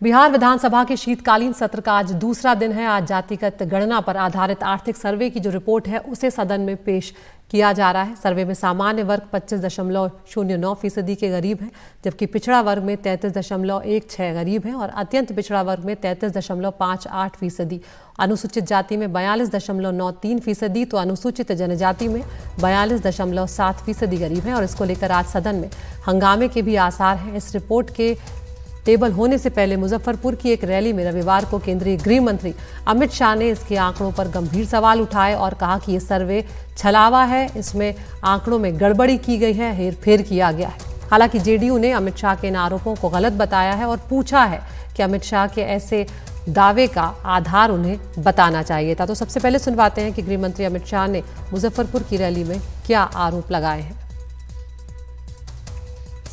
बिहार विधानसभा के शीतकालीन सत्र का आज दूसरा दिन है। आज जातिगत गणना पर आधारित आर्थिक सर्वे की जो रिपोर्ट है उसे सदन में पेश किया जा रहा है। सर्वे में सामान्य वर्ग 25.09% के करीब है, जबकि पिछड़ा वर्ग में 33.16 गरीब है और अत्यंत पिछड़ा वर्ग में 33.58%। अनुसूचित जाति में 42.93%, तो अनुसूचित जनजाति में 42.7% गरीब है और इसको लेकर आज सदन में हंगामे के भी आसार हैं। इस रिपोर्ट के टेबल होने से पहले मुजफ्फरपुर की एक रैली में रविवार को केंद्रीय गृह मंत्री अमित शाह ने इसके आंकड़ों पर गंभीर सवाल उठाए और कहा कि ये सर्वे छलावा है, इसमें आंकड़ों में गड़बड़ी की गई है, हेरफेर किया गया है। हालांकि जेडीयू ने अमित शाह के इन आरोपों को गलत बताया है और पूछा है कि अमित शाह के ऐसे दावे का आधार उन्हें बताना चाहिए था। तो सबसे पहले सुनवाते हैं कि गृह मंत्री अमित शाह ने मुजफ्फरपुर की रैली में क्या आरोप लगाए हैं।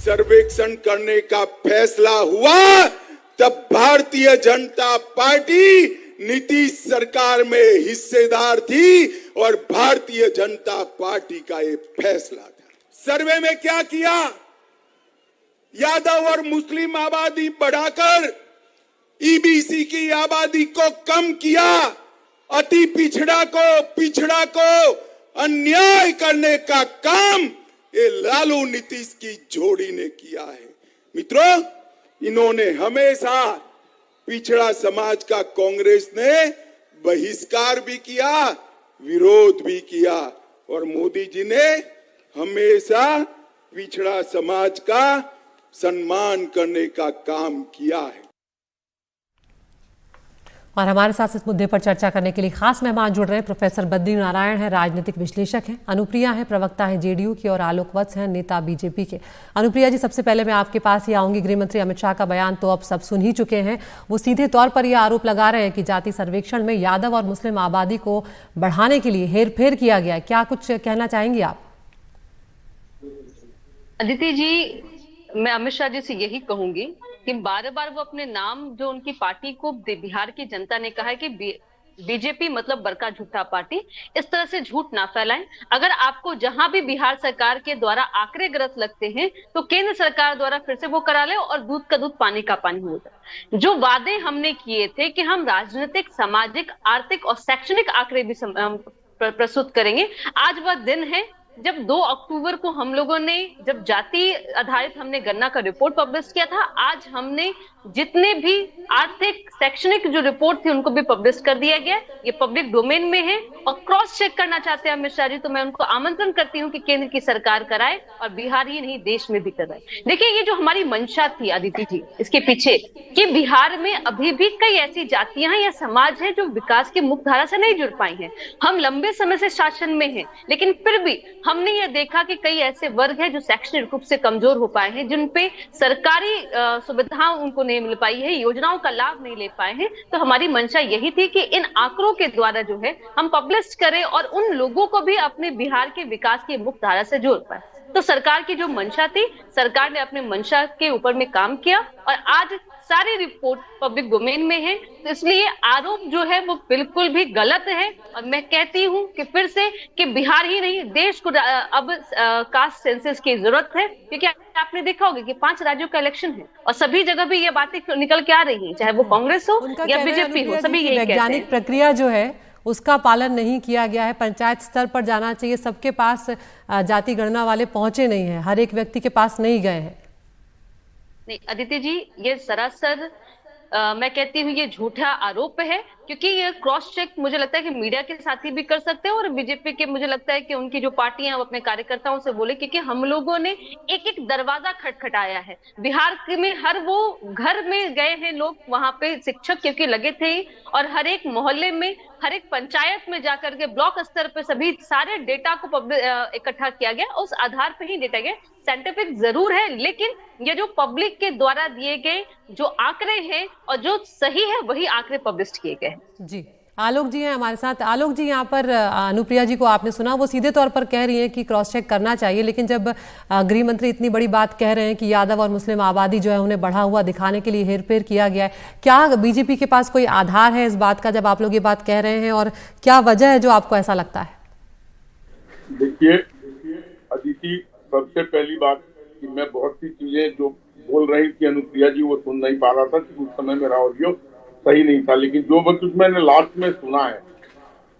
सर्वेक्षण करने का फैसला हुआ तब भारतीय जनता पार्टी नीतीश सरकार में हिस्सेदार थी और भारतीय जनता पार्टी का ये फैसला था। सर्वे में क्या किया? यादव और मुस्लिम आबादी बढ़ाकर ईबीसी की आबादी को कम किया। अति पिछड़ा को अन्याय करने का काम ये लालू नीतीश की जोड़ी ने किया है। मित्रों, इन्होंने हमेशा पिछड़ा समाज का कांग्रेस ने बहिष्कार भी किया, विरोध भी किया और मोदी जी ने हमेशा पिछड़ा समाज का सम्मान करने का काम किया है। और हमारे साथ इस मुद्दे पर चर्चा करने के लिए खास मेहमान जुड़ रहे हैं। प्रोफेसर बद्री नारायण हैं, राजनीतिक विश्लेषक हैं, अनुप्रिया हैं, प्रवक्ता हैं जेडीयू की, और आलोक वत्स हैं, नेता बीजेपी के। अनुप्रिया जी, सबसे पहले मैं आपके पास ही आऊंगी। गृह मंत्री अमित शाह का बयान तो अब सब सुन ही चुके हैं। वो सीधे तौर पर यह आरोप लगा रहे हैं कि जाति सर्वेक्षण में यादव और मुस्लिम आबादी को बढ़ाने के लिए हेरफेर किया गया है। क्या कुछ कहना चाहेंगी आप? अदिति जी, मैं अमित शाह जी से यही कहूंगी कि बार बार वो अपने नाम, जो उनकी पार्टी को बिहार की जनता ने कहा है कि बीजेपी मतलब बड़का झूठा पार्टी, इस तरह से झूठ ना फैलाएं। अगर आपको जहां भी बिहार सरकार के द्वारा आंकड़े गलत लगते हैं तो केंद्र सरकार द्वारा फिर से वो करा ले और दूध का दूध पानी का पानी हो जाए। जो वादे हमने किए थे कि हम राजनीतिक, सामाजिक, आर्थिक और शैक्षणिक आंकड़े भी प्रस्तुत करेंगे, आज वह दिन है जब 2 अक्टूबर को हम लोगों ने, जब जाति आधारित हमने गणना का रिपोर्ट पब्लिश किया था, आज हमने जितने भी आर्थिक, शैक्षणिक जो रिपोर्ट थी उनको भी पब्लिश कर दिया गया। ये पब्लिक डोमेन में है और क्रॉस चेक करना चाहते हैं अमित शाह जी, तो मैं उनको आमंत्रण करती हूँ कि केंद्र की सरकार कराए और बिहार ही नहीं देश में भी कराए। देखिए, ये जो हमारी मंशा थी अदिति जी, इसके पीछे कि बिहार में अभी भी कई ऐसी जातियां हैं या समाज है जो विकास की मुख्य धारा से नहीं जुड़ पाई हैं। हम लंबे समय से शासन में हैं, लेकिन फिर भी हमने ये देखा कि कई ऐसे वर्ग हैं जो शैक्षणिक रूप से कमजोर हो पाए हैं, जिन पे सरकारी सुविधाएं उनको नहीं मिल पाई है, योजनाओं का लाभ नहीं ले पाए हैं। तो हमारी मंशा यही थी कि इन आंकड़ों के द्वारा जो है हम पब्लिश करें और उन लोगों को भी अपने बिहार के विकास की मुख्य धारा से जोड़ पाए। तो सरकार की जो मंशा थी, सरकार ने अपने मंशा के ऊपर में काम किया और आज सारी रिपोर्ट पब्लिक डोमेन में है। तो इसलिए आरोप जो है वो बिल्कुल भी गलत है और मैं कहती हूं कि फिर से कि बिहार ही नहीं, देश को अब कास्ट सेंसस की जरूरत है, क्योंकि आपने देखा होगा कि 5 राज्यों का इलेक्शन है और सभी जगह भी ये बातें निकल के आ रही हैं, चाहे वो कांग्रेस हो या बीजेपी हो, सभी यही कहते हैं। वैज्ञानिक प्रक्रिया जो है उसका पालन नहीं किया गया है। पंचायत स्तर पर जाना चाहिए, सबके पास जाति गणना वाले पहुंचे नहीं है, हर एक व्यक्ति के पास नहीं गए हैं। नहीं अदिति जी, ये सरासर मैं कहती हूँ ये झूठा आरोप है, क्योंकि ये क्रॉस चेक मुझे लगता है कि मीडिया के साथी भी कर सकते हैं और बीजेपी के, मुझे लगता है कि उनकी जो पार्टियां वो अपने कार्यकर्ताओं से बोले, क्योंकि हम लोगों ने एक एक दरवाजा खटखटाया है। बिहार में हर वो घर में गए हैं लोग, वहां पे शिक्षक क्योंकि लगे थे और हर एक मोहल्ले में, हर एक पंचायत में जाकर के ब्लॉक स्तर पे सभी सारे डेटा को इकट्ठा किया गया, उस आधार पे ही डेटा गया। साइंटिफिक जरूर है, लेकिन ये जो पब्लिक के द्वारा दिए गए जो आंकड़े हैं और जो सही है वही आंकड़े पब्लिश किए गए हैं। जी, आलोक जी हैं हमारे साथ। आलोक जी, यहाँ पर अनुप्रिया जी को आपने सुना, वो सीधे तौर पर कह रही हैं कि क्रॉस चेक करना चाहिए, लेकिन जब गृह मंत्री इतनी बड़ी बात कह रहे हैं कि यादव और मुस्लिम आबादी जो है उन्हें बढ़ा हुआ दिखाने के लिए हेरफेर किया गया है, क्या बीजेपी के पास कोई आधार है इस बात का जब आप लोग ये बात कह रहे हैं, और क्या वजह है जो आपको ऐसा लगता है? देखिए अदिति, सबसे पहली बात कि मैं बहुत सी चीजें जो बोल रही थी अनुप्रिया जी, वो सुन नहीं पा रहा था कि उस समय मेरा ऑडियो सही नहीं था, लेकिन जो कुछ मैंने लास्ट में सुना है,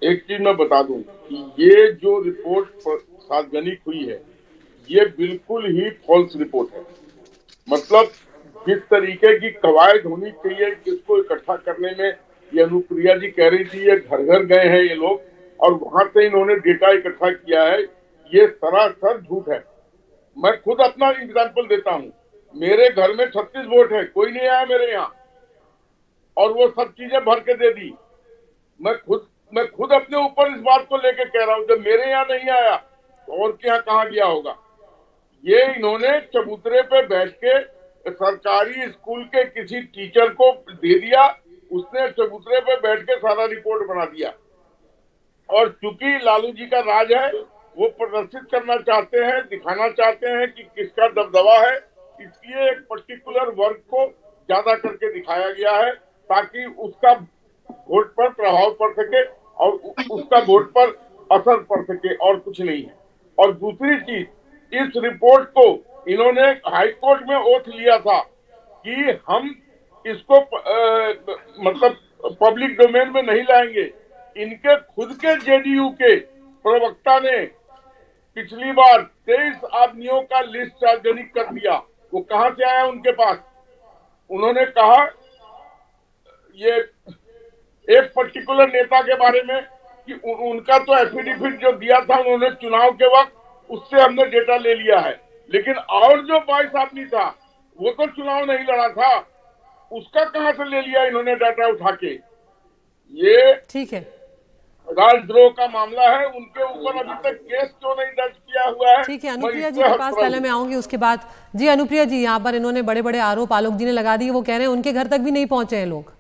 एक चीज मैं बता दूं कि ये जो रिपोर्ट सार्वजनिक हुई है ये बिल्कुल ही फॉल्स रिपोर्ट है। मतलब जिस तरीके की कवायद होनी चाहिए इसको इकट्ठा करने में, ये अनुप्रिया जी कह रही थी ये घर घर गए हैं ये लोग और वहां से इन्होंने डेटा इकट्ठा किया है, ये सरासर झूठ है। मैं खुद अपना एग्जाम्पल देता हूँ, मेरे घर में 36 वोट है, कोई नहीं आया मेरे यहाँ और वो सब चीजें भर के दे दी। मैं खुद अपने ऊपर इस बात को लेकर कह रहा हूँ, जब मेरे यहाँ नहीं आया तो और क्या कहाँ गया होगा। ये इन्होंने चबूतरे पे बैठ के सरकारी स्कूल के किसी टीचर को दे दिया, उसने चबूतरे पे बैठ के सारा रिपोर्ट बना दिया। और चूंकि लालू जी का राज है, वो प्रदर्शित करना चाहते हैं, दिखाना चाहते हैं कि किसका दबदबा है, इसलिए एक पर्टिकुलर वर्ग को ज्यादा करके दिखाया गया है ताकि उसका वोट पर प्रभाव पड़ सके और उसका वोट पर असर पड़ सके, और कुछ नहीं है। और दूसरी चीज, इस रिपोर्ट को इन्होंने हाईकोर्ट में ओथ लिया था कि हम इसको मतलब पब्लिक डोमेन में नहीं लाएंगे। इनके खुद के जेडीयू के प्रवक्ता ने पिछली बार 23 आदमियों का लिस्ट सार्वजनिक कर दिया। वो कहां से आया उनके पास? उन्होंने कहा ये एक पर्टिकुलर नेता के बारे में कि उनका तो एफिडेविट जो दिया था उन्होंने चुनाव के वक्त, उससे हमने डेटा ले लिया है, लेकिन और जो 22 आदमी था वो तो चुनाव नहीं लड़ा था, उसका कहां से ले लिया इन्होंने डाटा उठा के। ये ठीक है, राजद्रोह का मामला है, उनके ऊपर अभी तक केस क्यों नहीं दर्ज किया हुआ है? ठीक है। अनुप्रिया जी के पास पहले मैं आऊंगी, उसके बाद जी अनुप्रिया जी, यहाँ पर इन्होंने बड़े बड़े आरोप आलोक जी ने लगा दिए, वो कह रहे हैं उनके घर तक भी नहीं पहुंचे हैं लोग।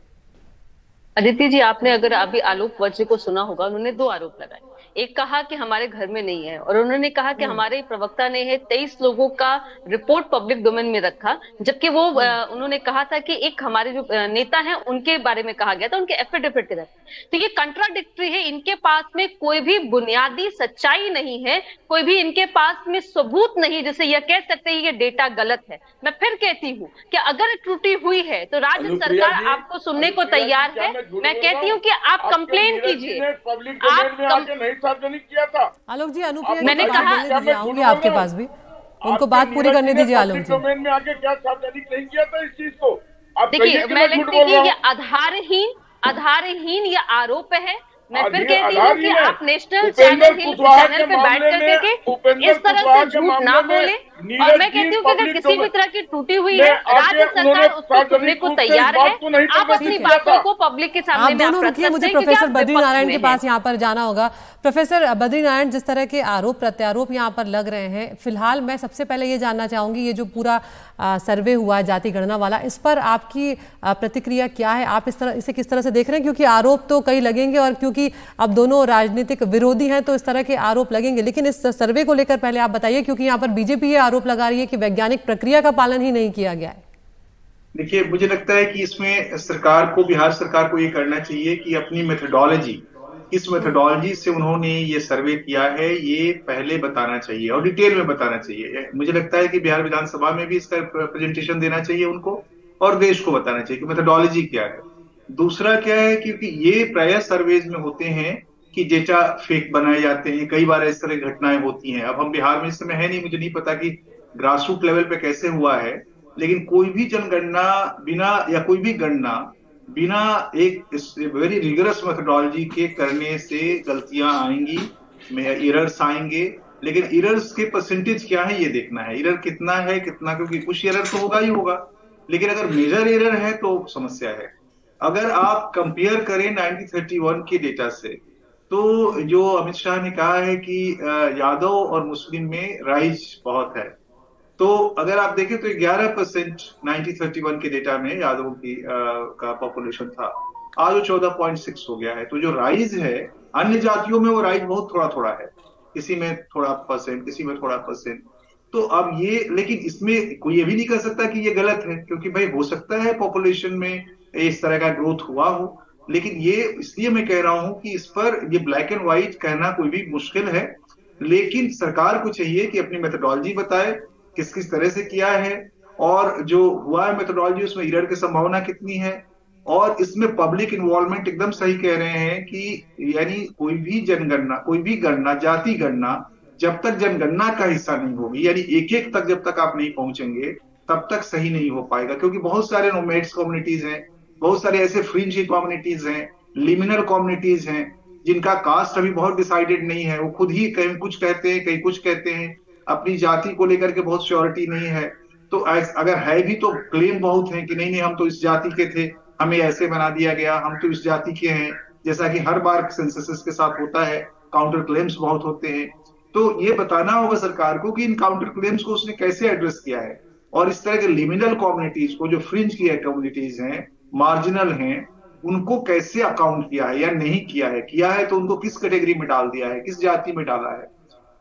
अदिति जी, आपने अगर अभी आलोक वर्ष को सुना होगा, उन्होंने 2 आरोप लगाए। एक कहा कि हमारे घर में नहीं है, और उन्होंने कहा कि हमारे प्रवक्ता ने 23 लोगों का रिपोर्ट पब्लिक डोमेन में रखा, जबकि वो उन्होंने कहा था कि एक हमारे जो नेता हैं उनके बारे में कहा गया था, उनके एफिडेविट के तहत। तो ये कंट्राडिक्टरी है, इनके पास में कोई भी बुनियादी सच्चाई नहीं है, कोई भी इनके पास में सबूत नहीं जिसे यह कह सकते हैं ये डेटा गलत है। मैं फिर कहती हूँ कि अगर त्रुटि हुई है तो राज्य सरकार आपको सुनने को तैयार है। मैं कहती हूँ कि आप कंप्लेन कीजिए, आप सार्वजनिक किया था। आलोक जी, अनुप्रिया मैंने कहा आऊंगी आपके पास भी, उनको बात पूरी करने दीजिए। आलोक जी, डोमेन में आके क्या सार्वजनिक नहीं किया था इस चीज को? देखिए, मैं लिखती हूँ कि ये आधारहीन ये आरोप है। मैं फिर कहती हूँ कि आप नेशनल चैनल पे बैठ करके इस तरह से झूठ ना बोले, और मैं कहती हूँ कि अगर किसी भी तरह की त्रुटि हुई है, राज्य सरकार उसको सुनने को तैयार है। आप अपनी बातों को पब्लिक के सामने में दोनों रुकिए, मुझे प्रोफेसर बद्री नारायण के पास यहाँ पर जाना होगा। प्रोफेसर बद्री नारायण, जिस तरह के आरोप प्रत्यारोप यहाँ पर लग रहे हैं, फिलहाल मैं सबसे पहले ये जानना चाहूंगी, ये जो पूरा सर्वे हुआ है जाति गणना वाला, इस पर आपकी प्रतिक्रिया क्या है? आप इसे किस तरह से देख रहे हैं? क्योंकि आरोप तो कई लगेंगे, और क्योंकि अब दोनों राजनीतिक विरोधी हैं तो इस तरह के आरोप लगेंगे, लेकिन इस सर्वे को लेकर पहले आप बताइए, क्योंकि यहाँ पर बीजेपी ये आरोप लगा रही है कि वैज्ञानिक प्रक्रिया का पालन ही नहीं किया गया है। देखिए, मुझे लगता है कि इसमें सरकार को, बिहार सरकार को ये करना चाहिए कि अपनी मेथोडोलॉजी, किस मेथोडोलॉजी से उन्होंने ये सर्वे किया है, ये पहले बताना चाहिए और डिटेल में बताना चाहिए। मुझे लगता है कि बिहार विधानसभा में भी इसका प्रेजेंटेशन देना चाहिए उनको, और देश को बताना चाहिए कि मेथोडोलॉजी क्या है। दूसरा क्या है, क्योंकि ये प्रायः सर्वेज में होते हैं कि डेटा फेक बनाए जाते हैं, कई बार इस तरह की घटनाएं होती हैं। अब हम बिहार में इस समय है नहीं, मुझे नहीं पता कि ग्रास रूट लेवल पे कैसे हुआ है, लेकिन कोई भी जनगणना बिना, या कोई भी गणना बिना एक वेरी रिगरस मेथोडोलॉजी के करने से गलतियां आएंगी, एरर्स आएंगे। लेकिन एरर्स के परसेंटेज क्या है ये देखना है, एरर कितना है कितना, क्योंकि कुछ एरर तो होगा ही होगा, लेकिन अगर मेजर एरर है तो समस्या है। अगर आप कंपेयर करें 1931 के डेटा से, तो जो अमित शाह ने कहा है कि यादव और मुस्लिम में राइज बहुत है, तो अगर आप देखें तो 11% 1931 के डेटा में यादवों की का पॉपुलेशन था, आज वो 14.6 हो गया है। तो जो राइज है, अन्य जातियों में वो राइज बहुत थोड़ा थोड़ा है, किसी में थोड़ा परसेंट, किसी में थोड़ा परसेंट। तो अब ये, लेकिन इसमें कोई ये भी नहीं कर सकता कि ये गलत है, क्योंकि भाई हो सकता है पॉपुलेशन में इस तरह का ग्रोथ हुआ हो, लेकिन ये इसलिए मैं कह रहा हूं कि इस पर ये ब्लैक एंड व्हाइट कहना कोई भी मुश्किल है। लेकिन सरकार को चाहिए कि अपनी मेथोडोलॉजी बताए, किस किस तरह से किया है, और जो हुआ है मेथोडोलॉजी उसमें एरर की संभावना कितनी है, और इसमें पब्लिक इन्वॉल्वमेंट एकदम सही कह रहे हैं कि यानी कोई भी जनगणना, कोई भी गणना, जाति गणना जब तक जनगणना का हिस्सा नहीं होगी, यानी एक एक तक जब तक आप नहीं पहुंचेंगे तब तक सही नहीं हो पाएगा। क्योंकि बहुत सारे नोमैड्स कम्युनिटीज हैं, बहुत सारे ऐसे फ्रिंज कम्युनिटीज हैं, लिमिनल कम्युनिटीज हैं जिनका कास्ट अभी बहुत डिसाइडेड नहीं है, वो खुद ही कहीं कुछ कहते हैं, कहीं कुछ कहते हैं, अपनी जाति को लेकर के बहुत श्योरिटी नहीं है। तो अगर है भी तो क्लेम बहुत है कि नहीं नहीं हम तो इस जाति के थे, हमें ऐसे बना दिया गया, हम तो इस जाति के हैं, जैसा कि हर बार सेंसस के साथ होता है, काउंटर क्लेम्स बहुत होते हैं। तो ये बताना होगा सरकार को कि इन काउंटर क्लेम्स को उसने कैसे एड्रेस किया है, और इस तरह के लिमिनल कम्युनिटीज को, जो फ्रिंज की कम्युनिटीज हैं, मार्जिनल हैं, उनको कैसे अकाउंट किया है या नहीं किया है तो उनको किस कैटेगरी में डाल दिया है, किस जाति में डाला है।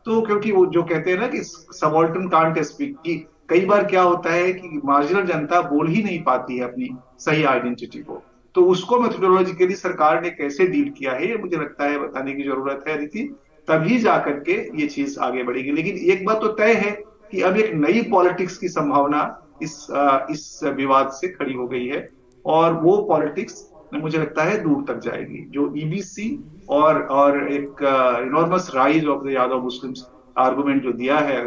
तो क्योंकि वो जो कहते हैं ना कि सबाल्टर्न कांट स्पीक, कि कई बार क्या होता है कि मार्जिनल जनता बोल ही नहीं पाती है अपनी सही आइडेंटिटी को, तो उसको मेथोडोलॉजिकली सरकार ने कैसे डील किया है ये मुझे लगता है बताने की जरूरत है अदिति, तभी जाकर के ये चीज आगे बढ़ेगी। लेकिन एक बात तो तय है कि अब एक नई पॉलिटिक्स की संभावना इस विवाद से खड़ी हो गई है, और वो पॉलिटिक्स मुझे लगता है दूर तक जाएगी। जो ईबीसी और एक enormous rise of the Yadav Muslims argument जो दिया है,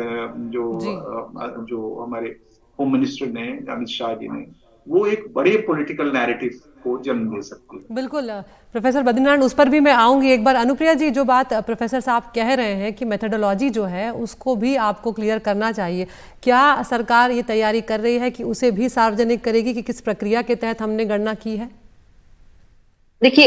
जो हमारे होम मिनिस्टर ने, अमित शाह जी ने, वो एक बड़े पॉलिटिकल नैरेटिव को जन्म दे सकती है। बिल्कुल प्रोफेसर बद्रीनारायण, उस पर भी मैं आऊंगी एक बार। अनुप्रिया जी, जो बात प्रोफेसर साहब कह रहे हैं कि मेथोडोलॉजी जो है उसको भी आपको क्लियर करना चाहिए, क्या सरकार ये तैयारी कर रही है कि उसे भी सार्वजनिक करेगी कि किस प्रक्रिया के तहत हमने गणना की है? देखिए,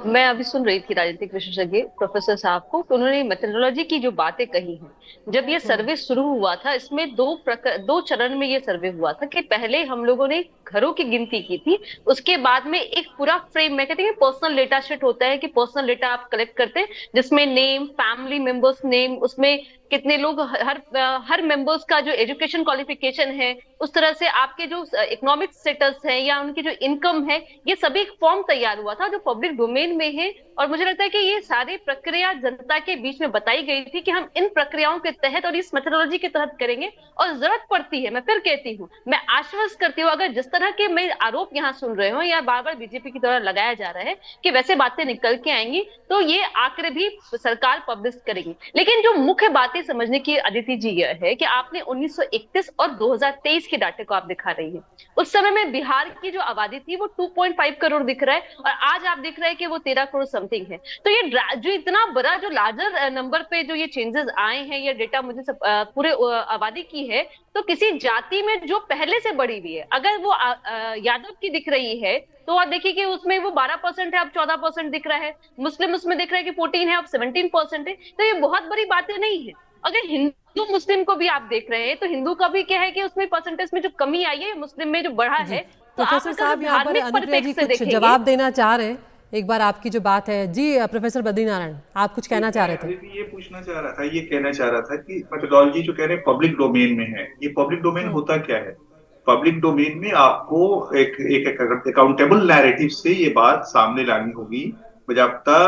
मैं अभी सुन रही थी राजनीतिक विशेषज्ञ प्रोफेसर साहब को, तो उन्होंने मेथोडोलॉजी की जो बातें कही हैं, जब ये सर्वे शुरू हुआ था इसमें दो चरण में ये सर्वे हुआ था कि पहले हम लोगों ने घरों की गिनती की थी, उसके बाद में एक पूरा फ्रेम, मैं कहती हूँ पर्सनल डेटा शीट होता है कि पर्सनल डेटा आप कलेक्ट करते हैं जिसमें नेम, फैमिली मेंबर्स नेम, उसमें कितने लोग, हर मेंबर्स का जो एजुकेशन क्वालिफिकेशन है, उस तरह से आपके जो इकोनॉमिक स्टेटस है या उनकी जो इनकम है, ये सभी एक फॉर्म तैयार हुआ था जो पब्लिक डोमेन में है। और मुझे लगता है कि ये सारी प्रक्रिया जनता के बीच में बताई गई थी कि हम इन प्रक्रियाओं के तहत और इस मेथोडोलॉजी के तहत करेंगे, और जरूरत पड़ती है, मैं फिर कहती हूँ, मैं आश्वस्त करती हूँ, अगर जिस तरह के मैं आरोप यहाँ सुन रहे हो या बार बार बीजेपी की तरह लगाया जा रहा है कि वैसे बातें निकल के आएंगी, तो ये आंकड़े भी सरकार पब्लिश करेगी। लेकिन जो मुख्य बातें समझने की अदिति जी यह है कि आपने 1931 और 2023 के डाटे को आप दिखा रही है। उस समय में बिहार की जो आबादी थी वो 2.5 करोड़ दिख रहा है, और आज आप दिख रहा है कि वो 13 करोड़ समथिंग है। तो ये जो इतना बड़ा जो लार्जर नंबर पे जो ये चेंजेस आए हैं, ये डेटा मुझे पूरे आबादी की है, तो किसी जाति में जो पहले से बढ़ी हुई है, अगर वो यादव की दिख रही है तो आप देखिए कि उसमें वो 12% है, अब 14% दिख रहा है, मुस्लिम उसमें दिख रहा है कि 14 है, अब 17% है। तो ये बहुत बड़ी बातें नहीं है। अगर हिंदू मुस्लिम को भी आप देख रहे हैं तो हिंदू का भी क्या है कि उसमें परसेंटेज में जो कमी आई है, मुस्लिम में जो बढ़ा है। तो प्रोफेसर साहब यहाँ पर अनुप्रिया जी कुछ जवाब देना चाह रहे हैं, एक बार आपकी जो बात है जी। प्रोफेसर बद्रीनारायण, आप कुछ कहना चाह रहे थे? ये पूछना चाह रहा था, ये कहना चाह रहा था कि मेथोडोलॉजी जो कह रहे हैं पब्लिक डोमेन में है, ये पब्लिक डोमेन होता क्या है? पब्लिक डोमेन में आपको एक अकाउंटेबल नैरेटिव से ये बात सामने लानी होगी, बजाबता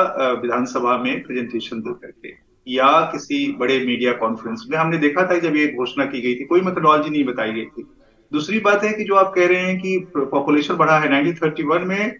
विधानसभा में प्रेजेंटेशन दे करके या किसी बड़े मीडिया कॉन्फ्रेंस में। हमने देखा था जब ये घोषणा की गई थी कोई मेथोडोलॉजी नहीं बताई गई थी। दूसरी बात है कि जो आप कह रहे हैं कि पॉपुलेशन बढ़ा है, 1931 में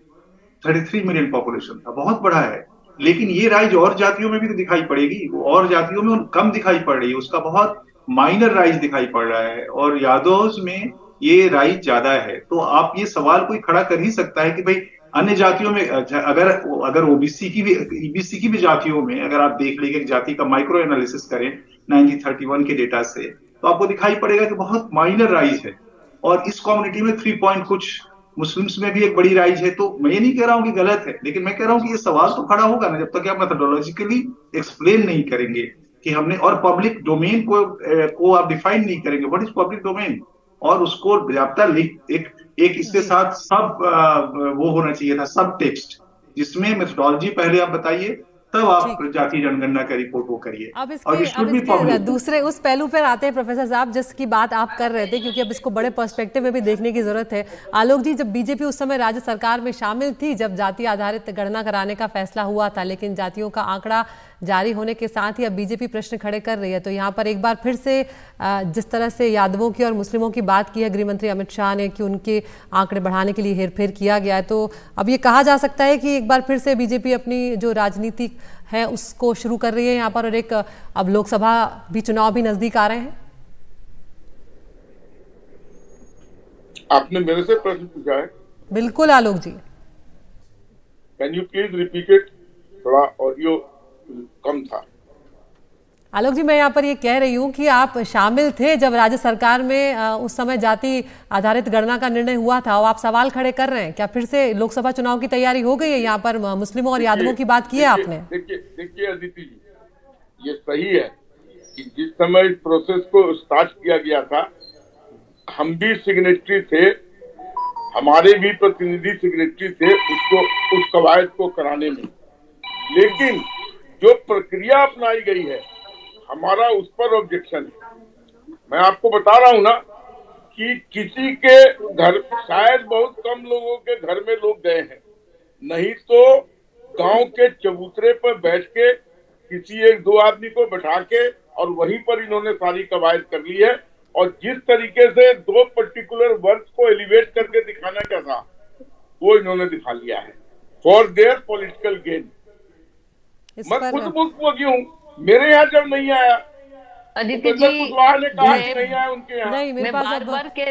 33 मिलियन पॉपुलेशन था, बहुत बढ़ा है, लेकिन ये राइज और जातियों में भी तो दिखाई पड़ेगी, वो और जातियों में कम दिखाई पड़ रही है, उसका बहुत माइनर राइज दिखाई पड़ रहा है, और यादव्स में ये राइज ज्यादा है। तो आप ये सवाल कोई खड़ा कर ही सकता है कि भाई अन्य जातियों में अगर ओबीसी की भी, ईबीसी की भी जातियों में अगर आप देख लीजिए जाति का माइक्रो एनालिसिस करें 1931 के डेटा से, तो आपको दिखाई पड़ेगा कि बहुत माइनर राइज है, और इस कम्युनिटी में 3 पॉइंट कुछ, मुस्लिम्स में भी एक बड़ी राइज है। तो मैं ये नहीं कह रहा हूं कि गलत है, लेकिन मैं कह रहा हूं कि ये सवाल तो खड़ा होगा ना जब तक आप मेथोडोलॉजिकली एक्सप्लेन नहीं करेंगे कि हमने, और पब्लिक डोमेन को आप डिफाइन नहीं करेंगे, व्हाट इज पब्लिक डोमेन, और उसको पर्याप्त एक इसके साथ सब वो होना चाहिए था, सब टेक्स्ट, जिसमें मेथोडोलॉजी पहले आप बताइए, तब आप जातीय जनगणना का रिपोर्ट वो करिए। अब और इसके दूसरे उस पहलू पर आते हैं प्रोफेसर साहब, जिसकी बात आप कर रहे थे, क्योंकि अब इसको बड़े पर्सपेक्टिव में भी देखने की जरूरत है। आलोक जी, जब बीजेपी उस समय राज्य सरकार में शामिल थी, जब जाति आधारित गणना कराने का फैसला हुआ था, लेकिन जातियों का आंकड़ा जारी होने के साथ ही अब बीजेपी प्रश्न खड़े कर रही है। तो यहाँ पर एक बार फिर से जिस तरह से यादवों की और मुस्लिमों की बात की है गृह मंत्री अमित शाह ने कि उनके आंकड़े बढ़ाने के लिए हेरफेर किया गया है, तो अब ये कहा जा सकता है कि एक बार फिर से बीजेपी अपनी जो राजनीति है उसको शुरू कर रही है यहाँ पर, और एक अब लोकसभा भी चुनाव भी नजदीक आ रहे हैं। आपने मेरे से प्रश्न पूछा है? बिल्कुल Alok ji. Can you please repeat it? थोड़ा ऑडियो कम था। आलोक जी, मैं यहाँ पर ये कह रही हूँ कि आप शामिल थे जब राज्य सरकार में उस समय जाति आधारित गणना का निर्णय हुआ था, और आप सवाल खड़े कर रहे हैं, क्या फिर से लोकसभा चुनाव की तैयारी हो गई है? यहाँ पर मुस्लिमों और यादवों की बात की है आपने? देखिए अदिति जी, ये सही है कि जिस समय इस प्रोसेस को स्टार्ट किया गया था, हम भी सिग्नेटरी थे, हमारे भी प्रतिनिधि सिग्नेटरी थे उसको, उस कवायद को कराने में। लेकिन जो प्रक्रिया अपनाई गई है, हमारा उस पर ऑब्जेक्शन है। मैं आपको बता रहा हूं ना कि किसी के घर, शायद बहुत कम लोगों के घर में लोग गए हैं, नहीं तो गांव के चबूतरे पर बैठ के किसी एक दो आदमी को बैठा के और वहीं पर इन्होंने सारी कवायद कर ली है। और जिस तरीके से दो पर्टिकुलर वर्ग को एलिवेट करके दिखाना क्या था, वो इन्होंने दिखा लिया है फॉर देयर पॉलिटिकल गेन। मैं खुद मुख्यमंत्री हूँ, मेरे यहाँ जब नहीं आया, अदिति जी, ने कहा कि नहीं आया उनके यहाँ। मैं बार बार कह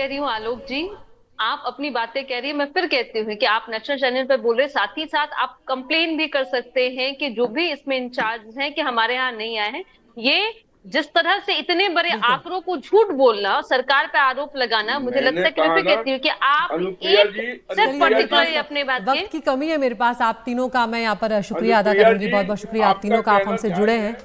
रही हूँ आलोक जी, आप अपनी बातें कह रही है, मैं फिर कहती हूँ कि आप नेशनल चैनल पर बोल रहे, साथ ही साथ आप कंप्लेन भी कर सकते हैं कि जो भी इसमें इंचार्ज हैं कि हमारे यहाँ नहीं आए हैं। ये जिस तरह से इतने बड़े आंकड़ों को झूठ बोलना, सरकार पे आरोप लगाना, मुझे लगता है कि मैं फिर कहती हूँ कि आप सिर्फ पर्टिकुलर अपने बात वक्त की कमी है मेरे पास। आप तीनों का मैं यहाँ पर शुक्रिया अदा करूंगी, बहुत बहुत शुक्रिया आप तीनों का, आप हमसे जुड़े हैं।